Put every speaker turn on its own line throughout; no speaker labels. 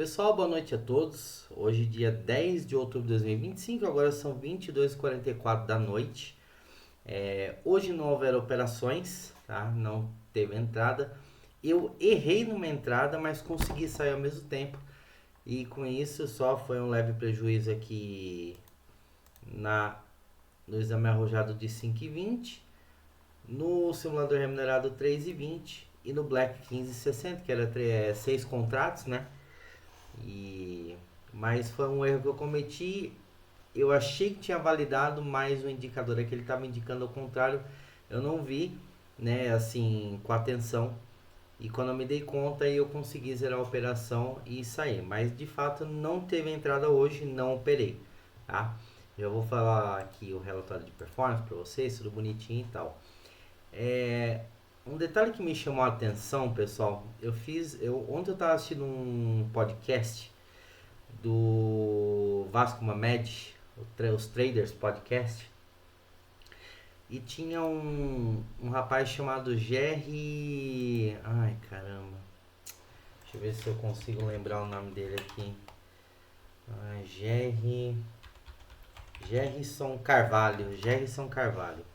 Pessoal, boa noite a todos. Hoje, dia 10 de outubro de 2025, agora são 22h44 da noite. Hoje não houveram operações, tá? Não teve entrada. Eu errei numa entrada, mas consegui sair ao mesmo tempo. E com isso, só foi um leve prejuízo aqui na, no exame arrojado de 5,20, no simulador remunerado 3,20 e no Black 15,60, que era 6 contratos, né? E mas foi um erro que eu cometi. Eu achei que tinha validado, mas o indicador é que ele estava indicando ao contrário. Eu não vi, né, assim, com atenção. E quando eu me dei conta, eu consegui zerar a operação e sair. Mas de fato não teve entrada hoje, não operei, tá? Eu vou falar aqui o relatório de performance para vocês, tudo bonitinho e tal. Um detalhe que me chamou a atenção, pessoal, ontem eu estava assistindo um podcast do Vasco Mamed, os Traders Podcast, e tinha um rapaz chamado Jerry. Ai caramba, deixa eu ver se eu consigo lembrar o nome dele aqui. Jerry. Gerson Carvalho. Gerson Carvalho.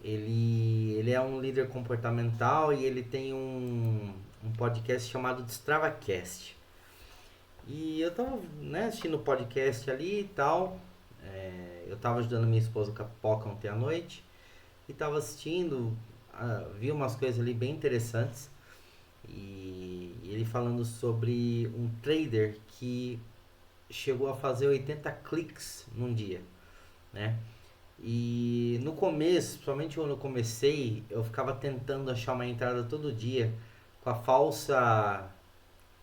Ele é um líder comportamental e ele tem um podcast chamado DestravaCast. E eu tava, né, assistindo o podcast ali e tal. Eu tava ajudando minha esposa com a Poca ontem à noite. E tava assistindo, vi umas coisas ali bem interessantes. E ele falando sobre um trader que chegou a fazer 80 cliques num dia, né? E no começo, principalmente quando eu comecei, eu ficava tentando achar uma entrada todo dia com a falsa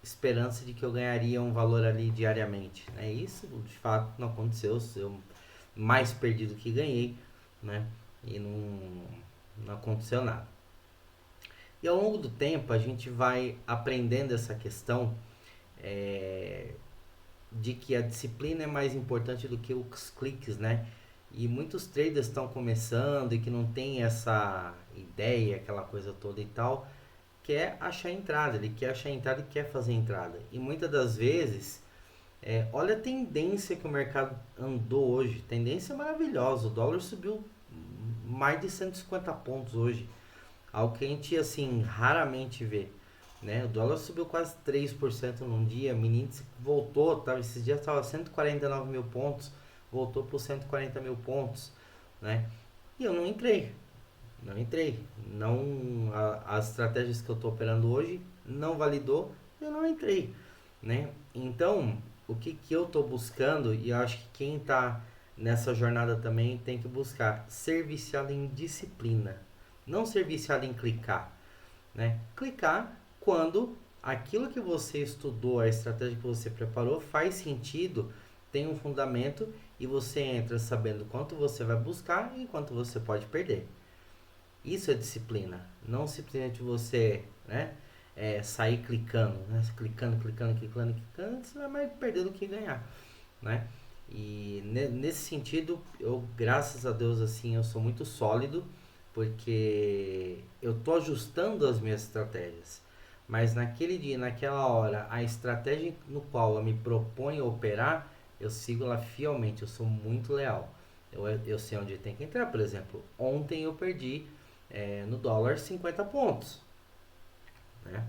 esperança de que eu ganharia um valor ali diariamente, né? Isso de fato não aconteceu, eu mais perdi do que ganhei, né? E não aconteceu nada. E ao longo do tempo a gente vai aprendendo essa questão é, de que a disciplina é mais importante do que os cliques, né? E muitos traders estão começando e que não tem essa ideia, aquela coisa toda e tal, quer achar entrada, ele quer achar entrada e quer fazer entrada. E muitas das vezes, olha a tendência que o mercado andou hoje, tendência maravilhosa, o dólar subiu mais de 150 pontos hoje, algo que a gente assim raramente vê. Né? O dólar subiu quase 3% num dia, o índice voltou, tá? Esses dias estava 149 mil pontos, voltou para os 140 mil pontos, né? E eu não entrei, as estratégias que eu estou operando hoje não validou, eu não entrei, né? Então, o que eu estou buscando, e eu acho que quem está nessa jornada também tem que buscar ser viciado em disciplina, não ser viciado em clicar, né? Clicar quando aquilo que você estudou, a estratégia que você preparou faz sentido, tem um fundamento e você entra sabendo quanto você vai buscar e quanto você pode perder. Isso é disciplina, não simplesmente você, né, sair clicando, né, clicando, você vai mais perder do que ganhar, né? E nesse sentido, eu graças a Deus assim, eu sou muito sólido, porque eu tô ajustando as minhas estratégias. Mas naquele dia, naquela hora, a estratégia no qual eu me proponho a operar, eu sigo ela fielmente, eu sou muito leal. Eu sei onde tem que entrar, por exemplo, ontem eu perdi no dólar 50 pontos, né?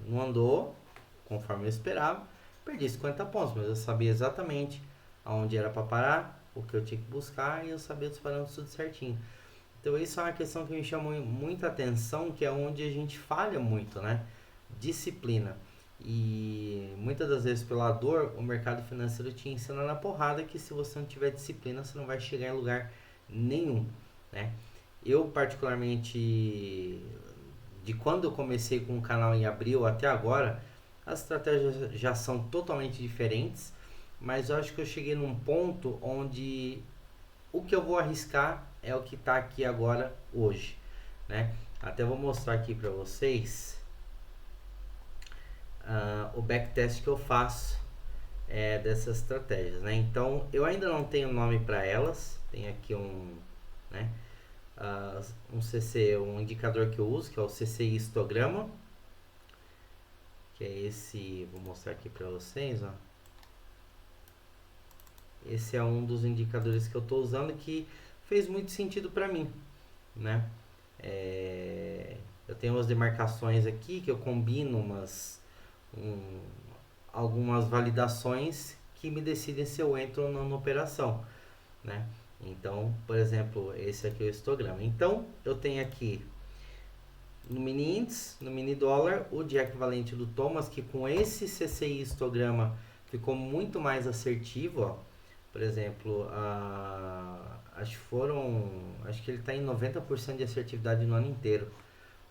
Não andou conforme eu esperava, perdi 50 pontos, mas eu sabia exatamente aonde era para parar, o que eu tinha que buscar e eu sabia os parâmetros tudo certinho. Então isso é uma questão que me chama muita atenção, que é onde a gente falha muito, né? Disciplina. E muitas das vezes pela dor, o mercado financeiro te ensina na porrada que se você não tiver disciplina, você não vai chegar em lugar nenhum, né? Eu particularmente, de quando eu comecei com o canal em abril até agora, as estratégias já são totalmente diferentes, mas eu acho que eu cheguei num ponto onde o que eu vou arriscar é o que está aqui agora hoje, né? Até vou mostrar aqui para vocês o backtest que eu faço dessas estratégias, né? Então eu ainda não tenho nome para elas, tem aqui né, um CC, um indicador que eu uso, que é o CCI histograma, que é esse, vou mostrar aqui para vocês, ó. Esse é um dos indicadores que eu estou usando que fez muito sentido para mim, né? Eu tenho umas demarcações aqui que eu combino algumas validações que me decidem se eu entro ou não na operação, né? Então, por exemplo, esse aqui é o histograma. Então, eu tenho aqui no mini índice, no mini dólar, o dia equivalente do Thomas, que com esse CCI histograma ficou muito mais assertivo, ó. Por exemplo, acho que ele está em 90% de assertividade no ano inteiro,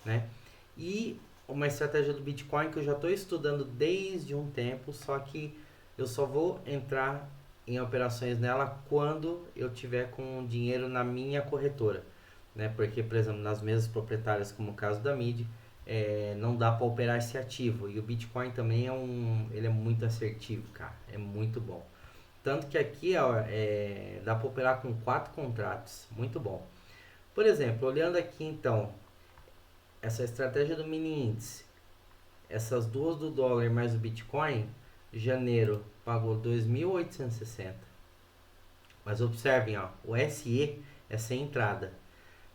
né? E uma estratégia do Bitcoin que eu já estou estudando desde um tempo, só que eu só vou entrar em operações nela quando eu tiver com dinheiro na minha corretora, né? Porque, por exemplo, nas mesas proprietárias, como o caso da MID, não dá para operar esse ativo. E o Bitcoin também ele é muito assertivo, cara, é muito bom. Tanto que aqui ó, dá para operar com 4 contratos, muito bom. Por exemplo, olhando aqui então, essa estratégia do mini índice, essas duas do dólar mais o Bitcoin, janeiro pagou 2.860. Mas observem, ó, o SE é sem entrada.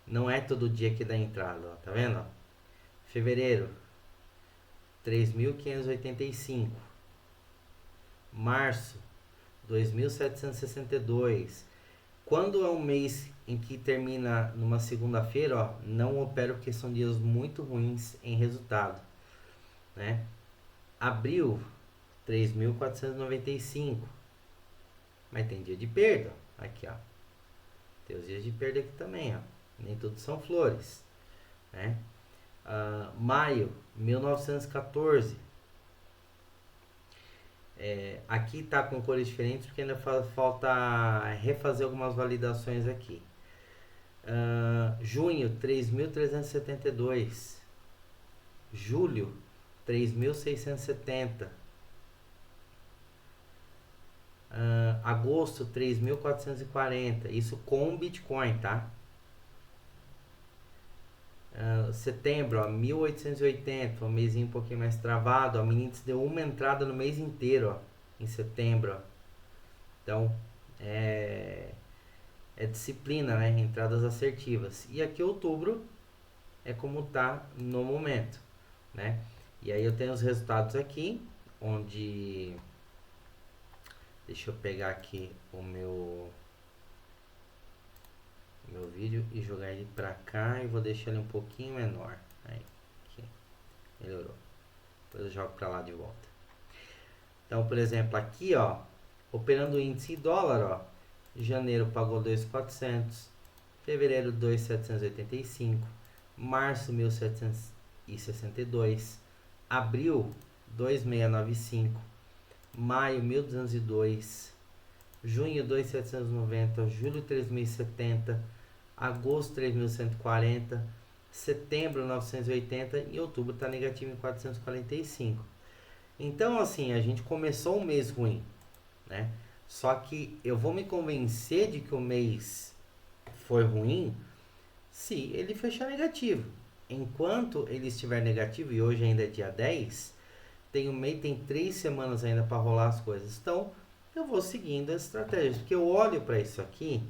Não é todo dia que dá entrada, ó, tá vendo? Ó? Fevereiro, 3.585. Março, 2.762. Quando é um mês em que termina numa segunda-feira, ó, não opero porque são dias muito ruins em resultado, né? Abril, 3.495. Mas tem dia de perda, ó. Aqui, ó. Tem os dias de perda aqui também, ó. Nem tudo são flores, né? Maio, 1914. Aqui tá com cores diferentes porque ainda falta refazer algumas validações aqui. Junho, 3.372. Julho, 3.670. Agosto, 3.440. Isso com Bitcoin, tá? Setembro, ó, 1.880. Um mêsinho um pouquinho mais travado. A mini índice deu uma entrada no mês inteiro, ó, em setembro. Ó. Então, é disciplina, né? Entradas assertivas. E aqui outubro é como tá no momento, né? E aí eu tenho os resultados aqui, onde deixa eu pegar aqui o meu vídeo e jogar ele pra cá e vou deixar ele um pouquinho menor. Aí, aqui, melhorou. Depois eu jogo pra lá de volta. Então, por exemplo, aqui, ó, operando o índice em dólar, ó, janeiro pagou 2.400, fevereiro 2.785, março 1.762, abril 2.695, maio 1.202, junho 2.790, julho 3.070, agosto 3.140, setembro 980 e outubro está negativo em 445. Então, assim, a gente começou um mês ruim, né? Só que eu vou me convencer de que o mês foi ruim se ele fechar negativo. Enquanto ele estiver negativo, e hoje ainda é dia 10, tem 3 semanas ainda para rolar as coisas. Então, eu vou seguindo as estratégias. Porque eu olho para isso aqui,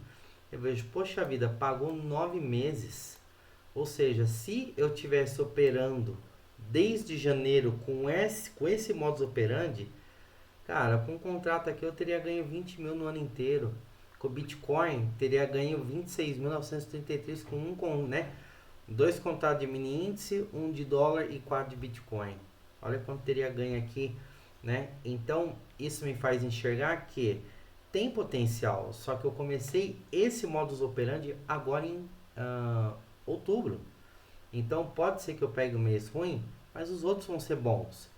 eu vejo, poxa vida, pagou 9 meses. Ou seja, se eu tivesse operando desde janeiro com esse modus operandi, cara, com um contrato aqui eu teria ganho 20 mil no ano inteiro. Com o Bitcoin, teria ganho 26.933 né? 2 contratos de mini índice, 1 de dólar e 4 de Bitcoin. Olha quanto teria ganho aqui, né? Então, isso me faz enxergar que tem potencial. Só que eu comecei esse modus operandi agora em outubro. Então, pode ser que eu pegue um mês ruim, mas os outros vão ser bons.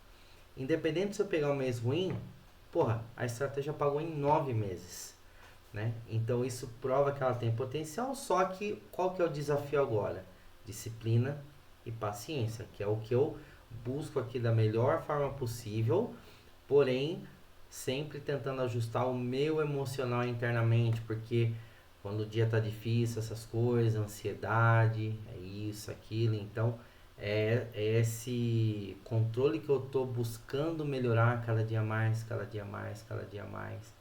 Independente se eu pegar um mês ruim, porra, a estratégia pagou em 9 meses, né? Então isso prova que ela tem potencial, só que qual que é o desafio agora? Disciplina e paciência, que é o que eu busco aqui da melhor forma possível, porém sempre tentando ajustar o meu emocional internamente, porque quando o dia tá difícil, essas coisas, ansiedade, é isso, aquilo, então É esse controle que eu tô buscando melhorar cada dia mais, cada dia mais, cada dia mais,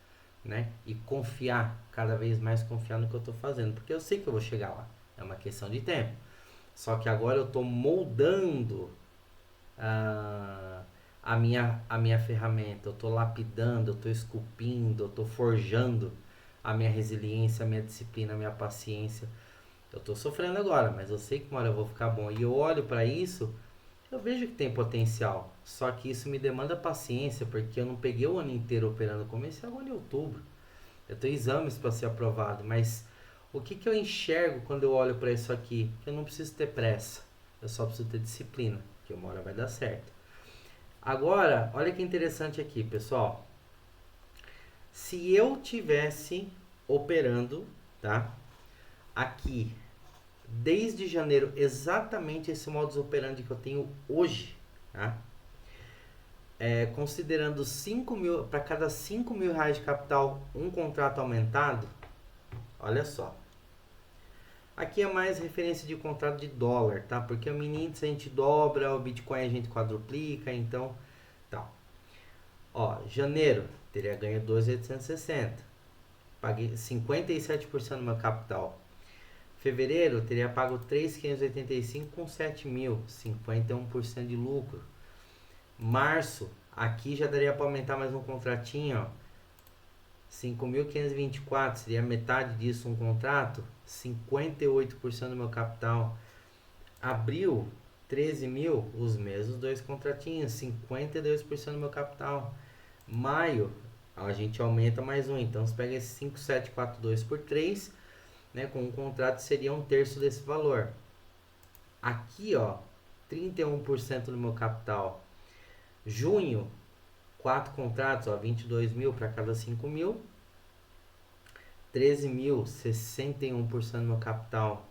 né? E confiar, cada vez mais confiar no que eu tô fazendo, porque eu sei que eu vou chegar lá. É uma questão de tempo. Só que agora eu tô moldando a, a minha ferramenta, eu tô lapidando, eu tô esculpindo, eu tô forjando a minha resiliência, a minha disciplina, a minha paciência. Eu tô sofrendo agora, mas eu sei que uma hora eu vou ficar bom. E eu olho para isso, eu vejo que tem potencial. Só que isso me demanda paciência, porque eu não peguei o ano inteiro operando. Comecei agora em outubro. Eu tenho exames para ser aprovado, mas o que que eu enxergo quando eu olho para isso aqui? Que eu não preciso ter pressa. Eu só preciso ter disciplina, que uma hora vai dar certo. Agora, olha que interessante aqui, pessoal. Se eu tivesse operando, tá? Aqui desde janeiro, exatamente esse modus operandi que eu tenho hoje, tá? Considerando 5 mil, para cada 5 mil reais de capital, um contrato aumentado, olha só. Aqui é mais referência de contrato de dólar, tá? Porque o mini índice a gente dobra, o Bitcoin a gente quadruplica, então, tá. Ó, janeiro, teria ganho 2.860. Paguei 57% do meu capital. Fevereiro, teria pago 3.585 com 7 mil, 51% de lucro. Março, aqui já daria para aumentar mais um contratinho, ó. 5.524, seria metade disso um contrato, 58% do meu capital. Abril, 13 mil, os mesmos dois contratinhos, 52% do meu capital. Maio, a gente aumenta mais um, então você pega esse 5.742 por 3, né, com um contrato seria um terço desse valor. Aqui, ó, 31% do meu capital. Junho, 4 contratos, ó, 22 mil para cada 5 mil. 13 mil, 61% do meu capital.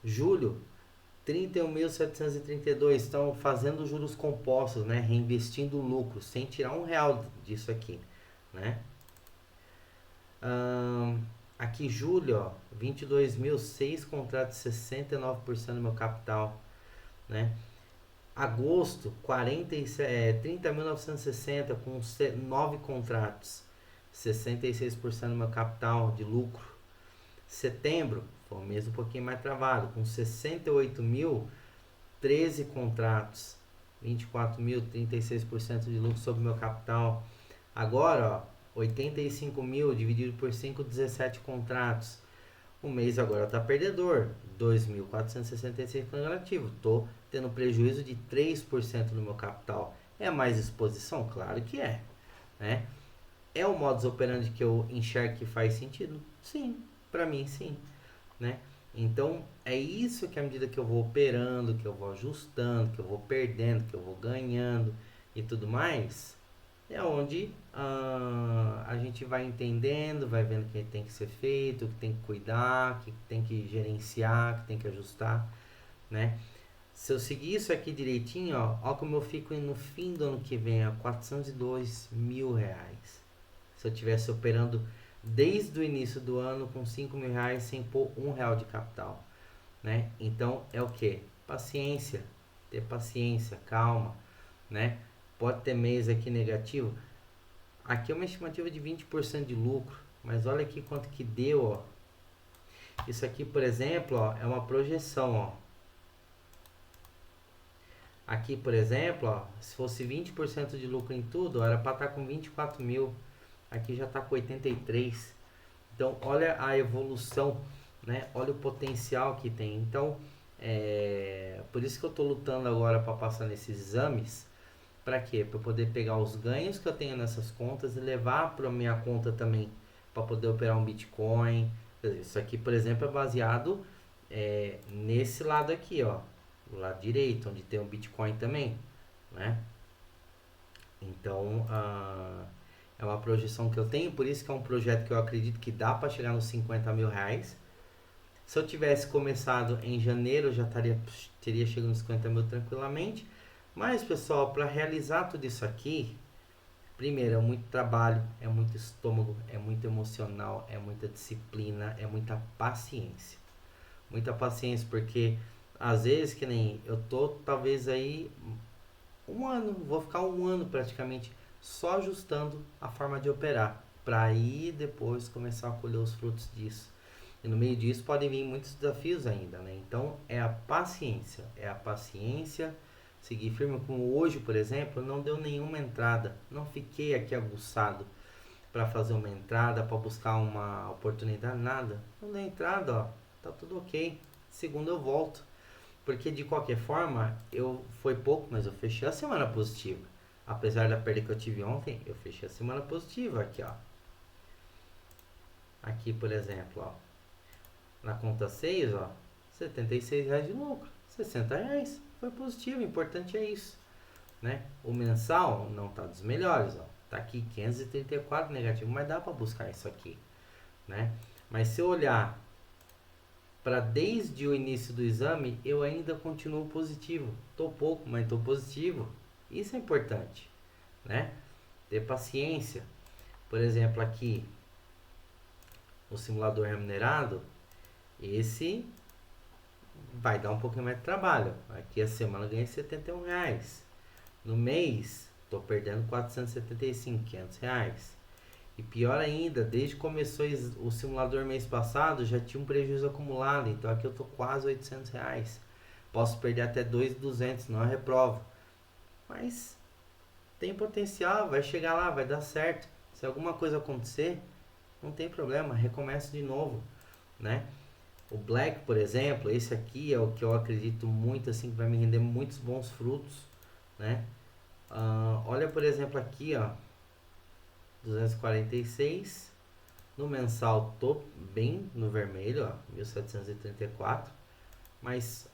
Julho, 31.732. Estão fazendo juros compostos, né? Reinvestindo o lucro, sem tirar um real disso aqui, né? Aqui, julho, ó, 22 mil, 6 contratos, 69% do meu capital, né? Agosto, 30.960 com 9 contratos, 66% do meu capital de lucro. Setembro, foi o mês um pouquinho mais travado, com 68 mil, 13 contratos, 24 mil, 36% de lucro sobre o meu capital. Agora, ó, 85 mil dividido por 5, 17 contratos. O mês agora está perdedor, 2.466 negativo. Estou tendo prejuízo de 3% no meu capital. É mais exposição? Claro que é, né? É o modus operandi que eu enxergo que faz sentido? Sim, para mim sim, né? Então é isso que à medida que eu vou operando, que eu vou ajustando, que eu vou perdendo, que eu vou ganhando e tudo mais, é onde a gente vai entendendo, vai vendo o que tem que ser feito, o que tem que cuidar, o que tem que gerenciar, o que tem que ajustar, né? Se eu seguir isso aqui direitinho, ó como eu fico no fim do ano que vem, a 402 mil reais. Se eu estivesse operando desde o início do ano com 5 mil reais sem pôr um real de capital, né? Então é o que? Paciência, ter paciência, calma, né? Pode ter mês aqui negativo. Aqui é uma estimativa de 20% de lucro, mas olha aqui quanto que deu, ó. Isso aqui, por exemplo, ó, é uma projeção, ó. Aqui, por exemplo, ó, se fosse 20% de lucro em tudo, ó, era para estar com 24 mil. Aqui já está com 83. Então, olha a evolução, né? Olha o potencial que tem. Então, por isso que eu estou lutando agora para passar nesses exames. Para quê? Para poder pegar os ganhos que eu tenho nessas contas e levar para a minha conta também, para poder operar um Bitcoin. Isso aqui, por exemplo, é baseado nesse lado aqui, ó, do lado direito, onde tem o Bitcoin também, né? Então, é uma projeção que eu tenho, por isso que é um projeto que eu acredito que dá para chegar nos 50 mil reais. Se eu tivesse começado em janeiro, eu já teria chegado nos 50 mil tranquilamente. Mas, pessoal, para realizar tudo isso aqui, primeiro, é muito trabalho, é muito estômago, é muito emocional, é muita disciplina, é muita paciência. Muita paciência, porque às vezes, que nem eu tô talvez aí um ano, vou ficar um ano praticamente só ajustando a forma de operar, para aí depois começar a colher os frutos disso. E no meio disso podem vir muitos desafios ainda, né? Então é a paciência, seguir firme. Como hoje, por exemplo, não deu nenhuma entrada, não fiquei aqui aguçado para fazer uma entrada, para buscar uma oportunidade, nada. Não deu entrada, ó, tá tudo ok. Segundo eu volto. Porque de qualquer forma, eu foi pouco, mas eu fechei a semana positiva. Apesar da perda que eu tive ontem, eu fechei a semana positiva aqui, ó. Aqui, por exemplo, ó. Na conta 6, ó, R$ 76 de lucro. R$ 60 foi positivo, o importante é isso, né? O mensal não tá dos melhores, ó. Tá aqui 534 negativo, mas dá para buscar isso aqui, né? Mas se eu olhar para desde o início do exame, eu ainda continuo positivo. Tô pouco, mas tô positivo. Isso é importante, né? Ter paciência. Por exemplo, aqui o simulador remunerado, esse vai dar um pouquinho mais de trabalho. Aqui a semana eu ganhei R$ 71. No mês, estou perdendo 475, R$ 500. E pior ainda, desde que começou o simulador mês passado, já tinha um prejuízo acumulado. Então aqui eu tô quase R$ 800. Posso perder até 2.200, não reprovo. Mas tem potencial, vai chegar lá, vai dar certo. Se alguma coisa acontecer, não tem problema, recomeça de novo, né? O Black, por exemplo, esse aqui é o que eu acredito muito, assim, que vai me render muitos bons frutos, né? Olha, por exemplo, aqui, ó, 246. No mensal tô bem no vermelho, ó, 1734. Mas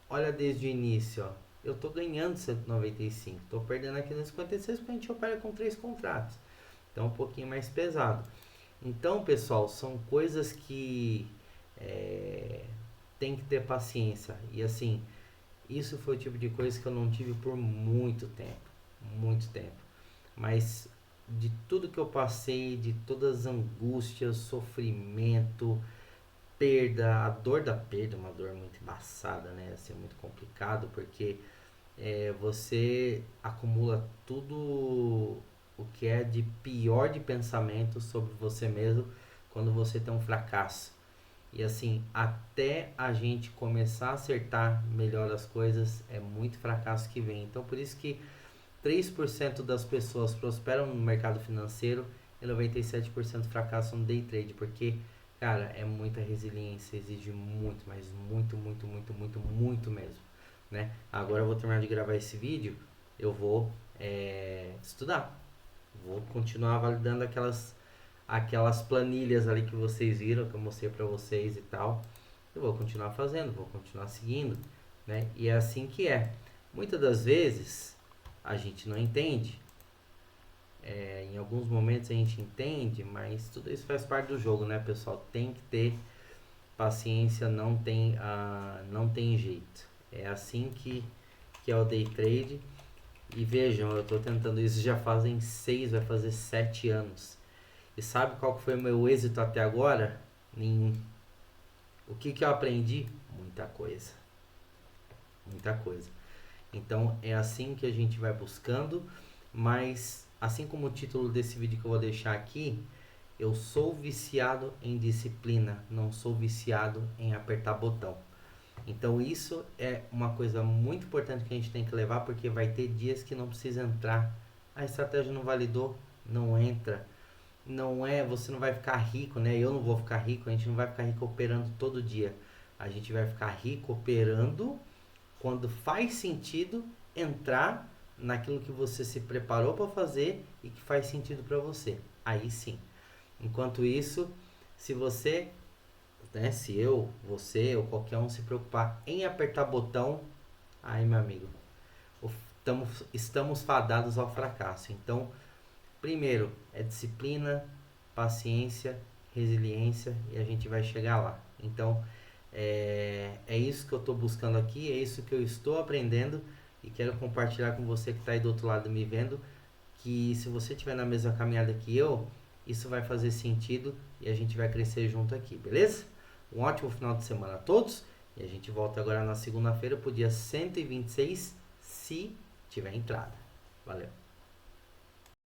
olha desde o início, ó, eu tô ganhando 195. Tô perdendo aqui no 56 porque a gente opera com 3 contratos. Então um pouquinho mais pesado. Então, pessoal, são coisas que tem que ter paciência. E assim, isso foi o tipo de coisa que eu não tive por muito tempo. Muito tempo. Mas de tudo que eu passei, de todas as angústias, sofrimento, perda, a dor da perda é uma dor muito embaçada, né? Assim, é muito complicado porque você acumula tudo o que é de pior de pensamento sobre você mesmo quando você tem um fracasso. E assim, até a gente começar a acertar melhor as coisas, é muito fracasso que vem. Então, por isso que 3% das pessoas prosperam no mercado financeiro e 97% fracassam no day trade, porque, cara, é muita resiliência, exige muito, mas muito, muito, muito, muito, muito mesmo, né? Agora eu vou terminar de gravar esse vídeo, eu vou estudar, vou continuar validando aquelas planilhas ali que vocês viram, que eu mostrei para vocês e tal. Eu vou continuar fazendo, vou continuar seguindo, né? E é assim que é. Muitas das vezes a gente não entende. Em alguns momentos a gente entende, mas tudo isso faz parte do jogo, né, pessoal? Tem que ter paciência, não tem jeito. É assim que é o day trade. E vejam, eu estou tentando isso já fazem 6, vai fazer 7 anos. E sabe qual foi o meu êxito até agora? Nenhum. O que eu aprendi? Muita coisa. Muita coisa. Então é assim que a gente vai buscando, mas assim como o título desse vídeo que eu vou deixar aqui, eu sou viciado em disciplina, não sou viciado em apertar botão. Então isso é uma coisa muito importante que a gente tem que levar, porque vai ter dias que não precisa entrar. A estratégia não validou, não entra. Não é, você não vai ficar rico, né? Eu não vou ficar rico, a gente não vai ficar rico operando todo dia. A gente vai ficar rico operando quando faz sentido entrar naquilo que você se preparou para fazer e que faz sentido para você. Aí sim. Enquanto isso, se você, né, se eu, você ou qualquer um se preocupar em apertar botão, aí meu amigo, estamos fadados ao fracasso. Então, primeiro é disciplina, paciência, resiliência e a gente vai chegar lá. Então, é isso que eu estou buscando aqui, é isso que eu estou aprendendo e quero compartilhar com você que está aí do outro lado me vendo, que se você estiver na mesma caminhada que eu, isso vai fazer sentido e a gente vai crescer junto aqui, beleza? Um ótimo final de semana a todos E a gente volta agora na segunda-feira pro dia 126, se tiver entrada. Valeu.